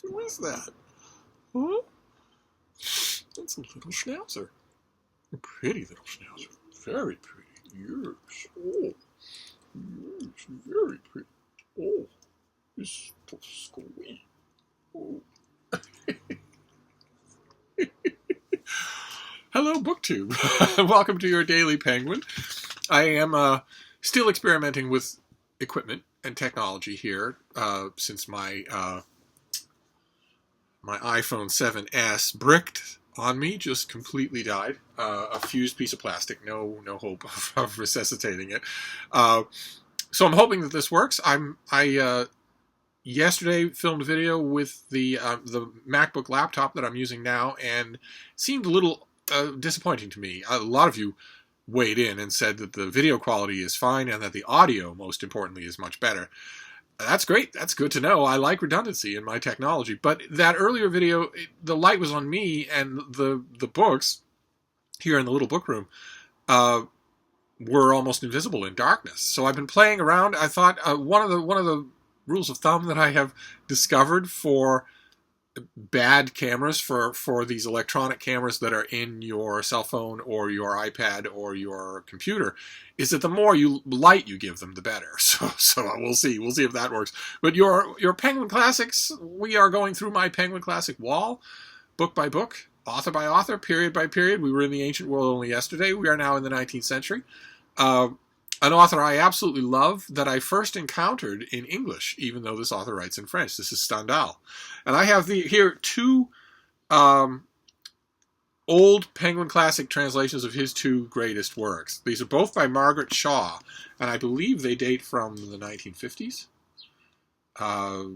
Who is that? Huh? That's a little schnauzer. A pretty little schnauzer. Very pretty. Yes. Oh. Yes, very pretty. Oh. It's so sweet. Oh. Hello, BookTube. Welcome to your Daily Penguin. I am still experimenting with equipment and technology here since my my iPhone 7S bricked on me, just completely died. A fused piece of plastic. No hope of resuscitating it. So I'm hoping that this works. I yesterday filmed a video with the MacBook laptop that I'm using now, and it seemed a little disappointing to me. A lot of you weighed in and said that the video quality is fine and that the audio, most importantly, is much better. That's great. That's good to know. I like redundancy in my technology. But that earlier video, the light was on me, and the books here in the little book room were almost invisible in darkness. So I've been playing around. I thought one of the rules of thumb that I have discovered for bad cameras, for these electronic cameras that are in your cell phone or your iPad or your computer, is that the more light you give them, the better. So we'll see if that works. But your Penguin Classics, we are going through my Penguin Classic wall, book by book, author by author, period by period. We were in the ancient world only yesterday. We are now in the 19th century. An author I absolutely love that I first encountered in English, even though this author writes in French. This is Stendhal. And I have here two old Penguin Classic translations of his two greatest works. These are both by Margaret Shaw, and I believe they date from the 1950s. Yeah,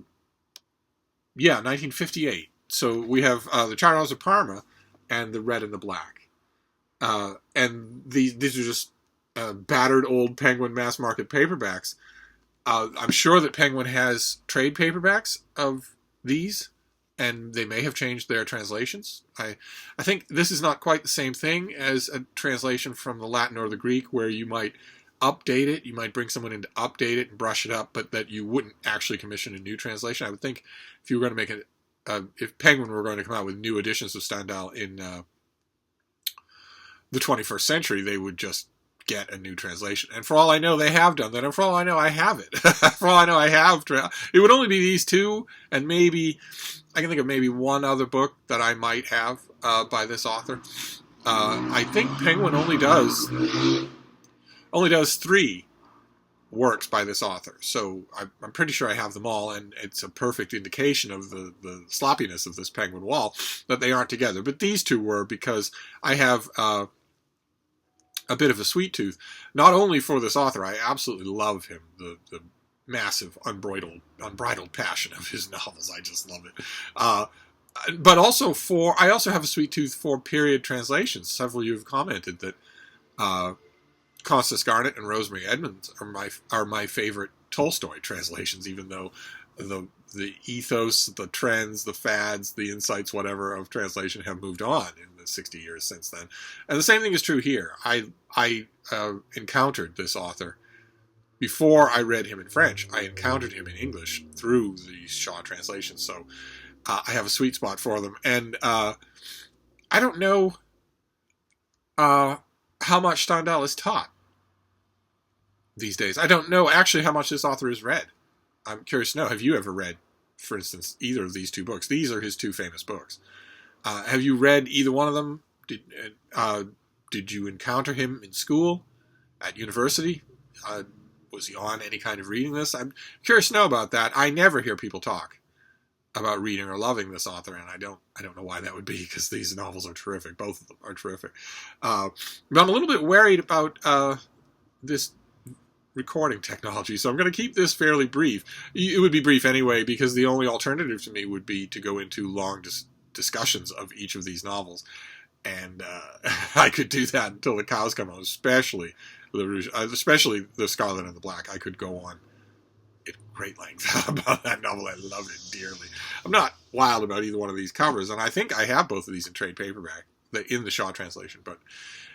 1958. So we have the Charters of Parma and the Red and the Black. And these are just battered old Penguin mass market paperbacks. I'm sure that Penguin has trade paperbacks of these, and they may have changed their translations. I think this is not quite the same thing as a translation from the Latin or the Greek, where you might update it, you might bring someone in to update it and brush it up, but that you wouldn't actually commission a new translation. I would think if you were going to make if Penguin were going to come out with new editions of Stendhal in the 21st century, they would just get a new translation. And for all I know, they have done that. And for all I know, I have it. For all I know, I have. It would only be these two, and maybe I can think of maybe one other book that I might have by this author. I think Penguin only does 3 works by this author. So I'm pretty sure I have them all, and it's a perfect indication of the sloppiness of this Penguin wall that they aren't together. But these two were, because I have a bit of a sweet tooth, not only for this author. I absolutely love him, the massive unbridled passion of his novels. I just love it. But also I also have a sweet tooth for period translations. Several of you have commented that Constance Garnett and Rosemary Edmonds are my favorite Tolstoy translations, even though the ethos, the trends, the fads, the insights, whatever, of translation have moved on in the 60 years since then. And the same thing is true here. I encountered this author before I read him in French. I encountered him in English through the Shaw translation, so I have a sweet spot for them. And I don't know how much Stendhal is taught these days. I don't know actually how much this author is read. I'm curious to know, have you ever read, for instance, either of these two books? These are his two famous books. Have you read either one of them? Did you encounter him in school, at university? Was he on any kind of reading list? I'm curious to know about that. I never hear people talk about reading or loving this author, and I don't know why that would be, because these novels are terrific. Both of them are terrific. But I'm a little bit worried about this recording technology, so I'm going to keep this fairly brief. It would be brief anyway, because the only alternative to me would be to go into long discussions of each of these novels, and I could do that until the cows come home, especially the Scarlet and the Black. I could go on at great length about that novel. I love it dearly. I'm not wild about either one of these covers, and I think I have both of these in trade paperback, in the Shaw translation, but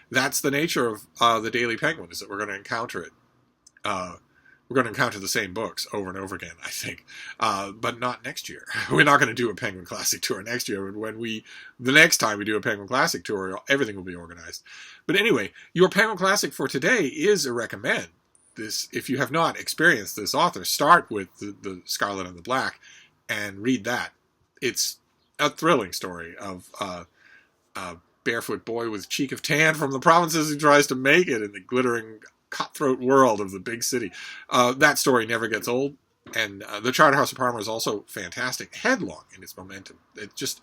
that's the nature of the Daily Penguin, is that we're going to encounter it. We're we're going to encounter the same books over and over again, I think. But not next year. We're not going to do a Penguin Classic Tour next year. The next time we do a Penguin Classic Tour, everything will be organized. But anyway, your Penguin Classic for today is a recommend. If you have not experienced this author, start with the Scarlet and the Black and read that. It's a thrilling story of a barefoot boy with cheek of tan from the provinces who tries to make it in the glittering cutthroat world of the big city. That story never gets old, and The Charterhouse of Parma is also fantastic, headlong in its momentum. It's just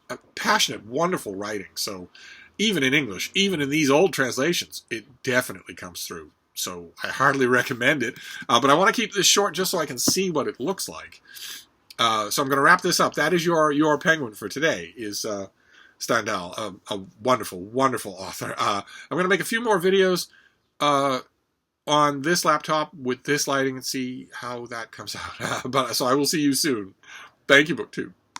a passionate, wonderful writing. So even in English, even in these old translations, it definitely comes through. So I hardly recommend it, but I want to keep this short just so I can see what it looks like. So I'm going to wrap this up. That is your Penguin for today, is Stendhal, a wonderful, wonderful author. I'm going to make a few more videos on this laptop with this lighting and see how that comes out. So I will see you soon. Thank you, BookTube.